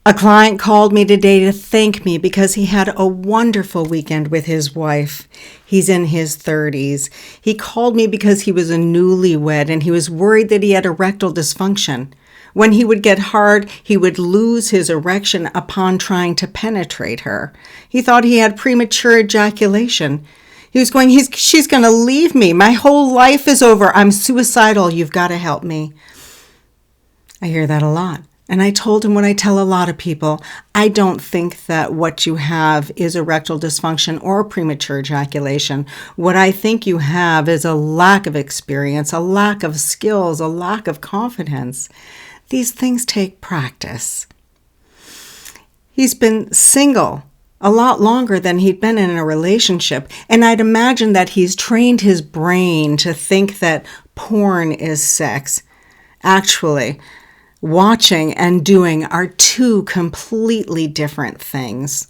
A client called me today to thank me because he had a wonderful weekend with his wife. He's in his 30s. He called me because he was a newlywed and he was worried that he had erectile dysfunction. When he would get hard, he would lose his erection upon trying to penetrate her. He thought he had premature ejaculation. He was going, she's going to leave me. My whole life is over. I'm suicidal. You've got to help me. I hear that a lot. And I told him what I tell a lot of people, I don't think that what you have is erectile dysfunction or premature ejaculation. What I think you have is a lack of experience, a lack of skills, a lack of confidence. These things take practice. He's been single a lot longer than he'd been in a relationship, and I'd imagine that he's trained his brain to think that porn is sex. Actually, watching and doing are two completely different things.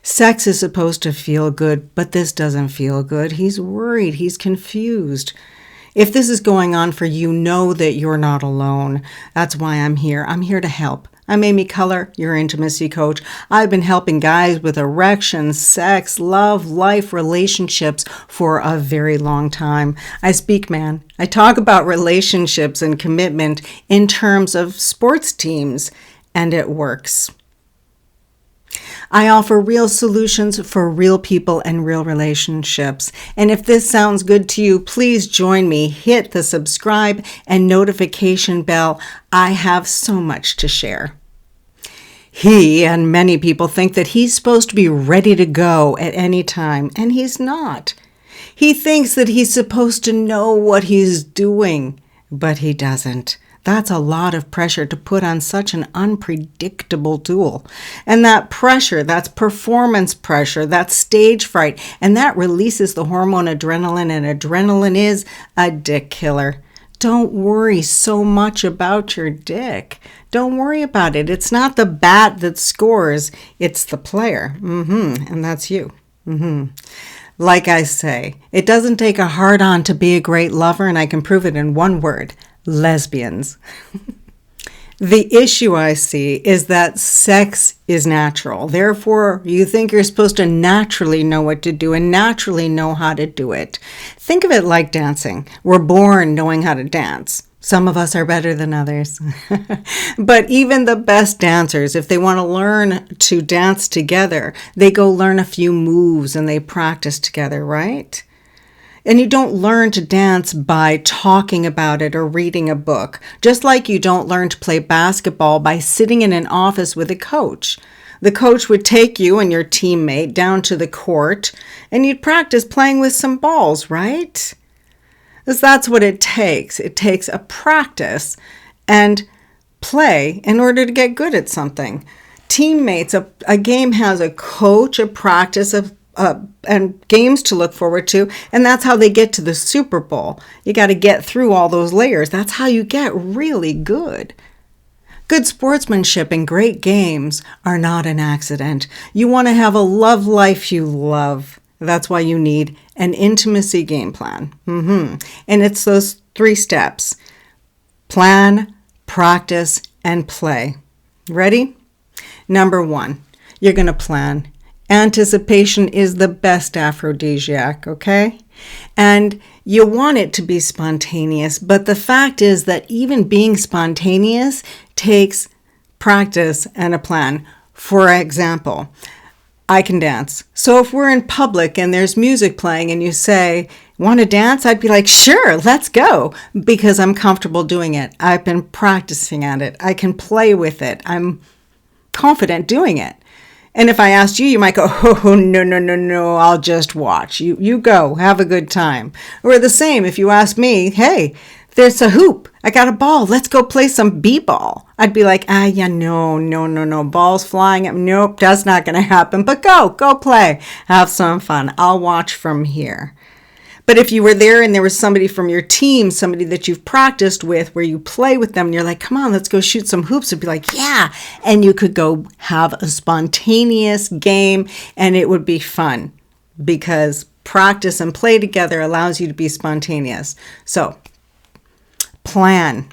Sex is supposed to feel good, but this doesn't feel good. He's worried. He's confused. If this is going on for you, know that you're not alone. That's why I'm here. I'm here to help. I'm Amy Culler, your intimacy coach. I've been helping guys with erections, sex, love, life, relationships for a very long time. I speak, man. I talk about relationships and commitment in terms of sports teams, and it works. I offer real solutions for real people and real relationships. And if this sounds good to you, please join me. Hit the subscribe and notification bell. I have so much to share. He and many people think that he's supposed to be ready to go at any time, and he's not. He thinks that he's supposed to know what he's doing, but he doesn't. That's a lot of pressure to put on such an unpredictable tool. And that pressure, that's performance pressure, that's stage fright, and that releases the hormone adrenaline, and adrenaline is a dick killer. Don't worry so much about your dick. Don't worry about it. It's not the bat that scores, it's the player. And that's you. Like I say, it doesn't take a hard-on to be a great lover, and I can prove it in one word: lesbians. The issue I see is that sex is natural. Therefore, you think you're supposed to naturally know what to do and naturally know how to do it. Think of it like dancing. We're born knowing how to dance. Some of us are better than others. But even the best dancers, if they want to learn to dance together, they go learn a few moves and they practice together, right? And you don't learn to dance by talking about it or reading a book, just like you don't learn to play basketball by sitting in an office with a coach. The coach would take you and your teammate down to the court, and you'd practice playing with some balls, right? Because that's what it takes. It takes a practice and play in order to get good at something. Teammates, a game has a coach, a practice, and games to look forward to, and that's how they get to the Super Bowl. You got to get through all those layers. That's how you get really good. Good sportsmanship and great games are not an accident. You want to have a love life you love. That's why you need an intimacy game plan. And it's those 3 steps: plan, practice, and play. Ready? Number 1, you're going to plan. Anticipation is the best aphrodisiac, okay? And you want it to be spontaneous, but the fact is that even being spontaneous takes practice and a plan. For example, I can dance. So if we're in public and there's music playing and you say, "Want to dance?" I'd be like, "Sure, let's go," because I'm comfortable doing it. I've been practicing at it. I can play with it. I'm confident doing it. And if I asked you, you might go, "Oh, no, I'll just watch." You go, have a good time. Or the same, if you ask me, "Hey, there's a hoop. I got a ball. Let's go play some b-ball." I'd be like, no. Balls flying up. Nope, that's not going to happen. But go play. Have some fun. I'll watch from here. But if you were there and there was somebody from your team, somebody that you've practiced with, where you play with them and you're like, "Come on, let's go shoot some hoops," it'd be like, "Yeah." And you could go have a spontaneous game and it would be fun because practice and play together allows you to be spontaneous. So plan.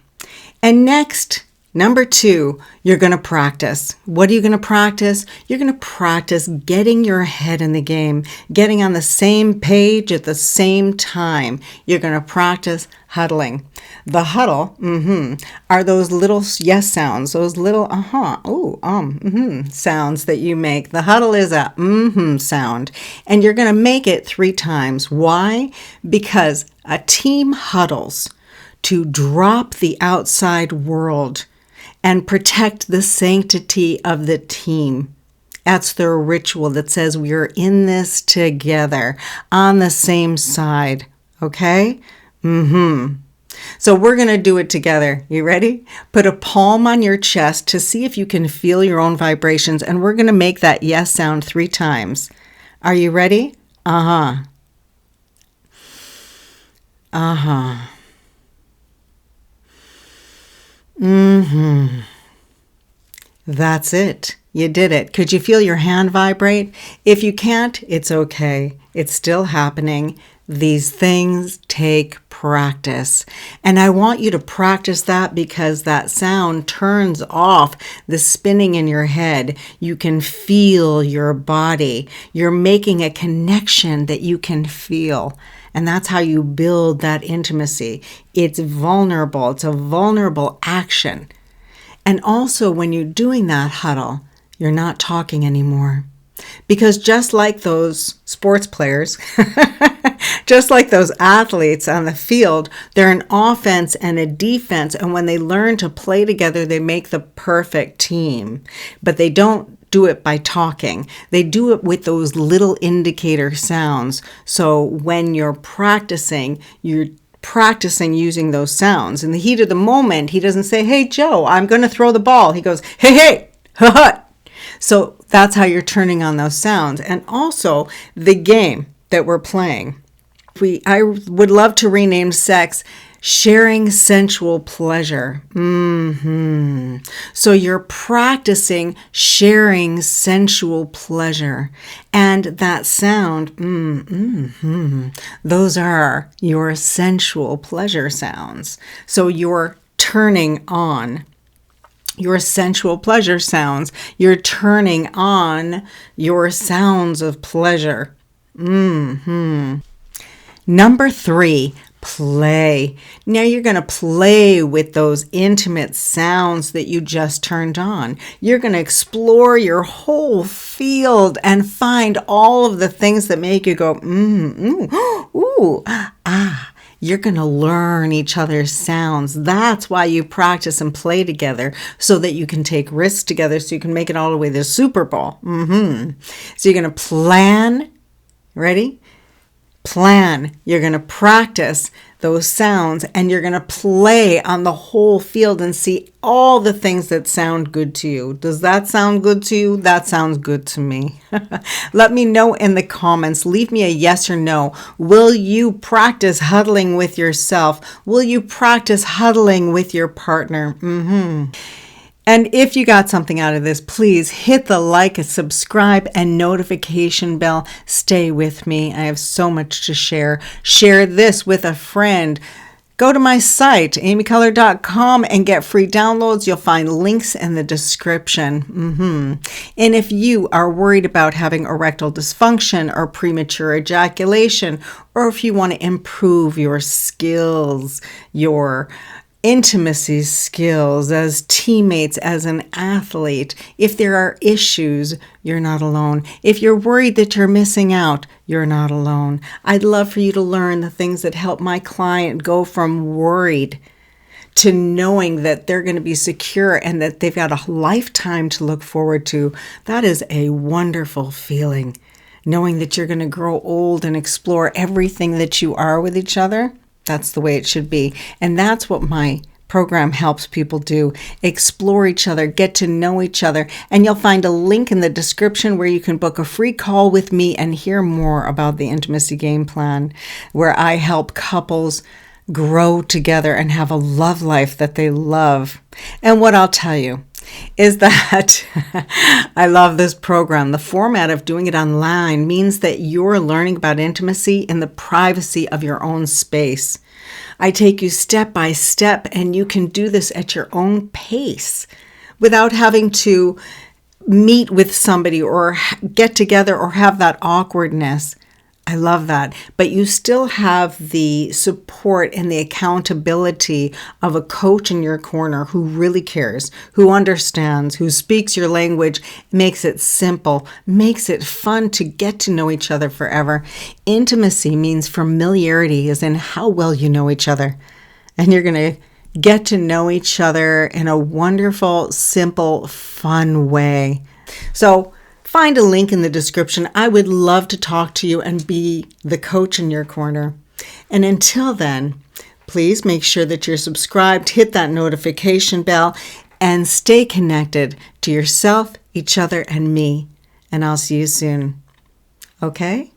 And next, Number 2, you're going to practice. What are you going to practice? You're going to practice getting your head in the game, getting on the same page at the same time. You're going to practice huddling. The huddle, are those little yes sounds, those little sounds that you make. The huddle is a sound, and you're going to make it 3 times. Why? Because a team huddles to drop the outside world and protect the sanctity of the team. That's their ritual that says we are in this together on the same side. Okay? So we're going to do it together. You ready? Put a palm on your chest to see if you can feel your own vibrations, and we're going to make that yes sound 3 times. Are you ready? That's it. You did it. Could you feel your hand vibrate? If you can't, it's okay. It's still happening. These things take practice. And I want you to practice that because that sound turns off the spinning in your head. You can feel your body. You're making a connection that you can feel. And that's how you build that intimacy. It's vulnerable. It's a vulnerable action. And also when you're doing that huddle, you're not talking anymore. Because just like those sports players, just like those athletes on the field, they're an offense and a defense. And when they learn to play together, they make the perfect team. But they don't do it by talking. They do it with those little indicator sounds. So when you're practicing using those sounds. In the heat of the moment, he doesn't say, "Hey, Joe, I'm going to throw the ball." He goes, "Hey, ha." So that's how you're turning on those sounds. And also the game that we're playing. I would love to rename sex sharing sensual pleasure. So you're practicing sharing sensual pleasure. And that sound, those are your sensual pleasure sounds. So you're turning on your sensual pleasure sounds. You're turning on your sounds of pleasure. Number 3, play. Now you're going to play with those intimate sounds that you just turned on. You're going to explore your whole field and find all of the things that make you go, ooh, ah. You're going to learn each other's sounds. That's why you practice and play together, so that you can take risks together, so you can make it all the way to the Super Bowl. So you're going to plan. Ready? Plan. You're going to practice those sounds, and you're going to play on the whole field and see all the things that sound good to you. Does that sound good to you? That sounds good to me. Let me know in the comments. Leave me a yes or no. Will you practice huddling with yourself? Will you practice huddling with your partner? And if you got something out of this, please hit the like, subscribe, and notification bell. Stay with me. I have so much to share. Share this with a friend. Go to my site, amycolor.com, and get free downloads. You'll find links in the description. And if you are worried about having erectile dysfunction or premature ejaculation, or if you want to improve your skills, your intimacy skills as teammates, as an athlete. If there are issues, you're not alone. If you're worried that you're missing out, you're not alone. I'd love for you to learn the things that help my client go from worried to knowing that they're going to be secure and that they've got a lifetime to look forward to. That is a wonderful feeling, knowing that you're going to grow old and explore everything that you are with each other. That's the way it should be. And that's what my program helps people do. Explore each other, get to know each other. And you'll find a link in the description where you can book a free call with me and hear more about the Intimacy Game Plan, where I help couples grow together and have a love life that they love. And what I'll tell you is that I love this program. The format of doing it online means that you're learning about intimacy in the privacy of your own space. I take you step by step, and you can do this at your own pace without having to meet with somebody or get together or have that awkwardness. I love that. But you still have the support and the accountability of a coach in your corner who really cares, who understands, who speaks your language, makes it simple, makes it fun to get to know each other forever. Intimacy means familiarity, as in how well you know each other. And you're going to get to know each other in a wonderful, simple, fun way. So find a link in the description. I would love to talk to you and be the coach in your corner. And until then, please make sure that you're subscribed, hit that notification bell, and stay connected to yourself, each other, and me. And I'll see you soon. Okay?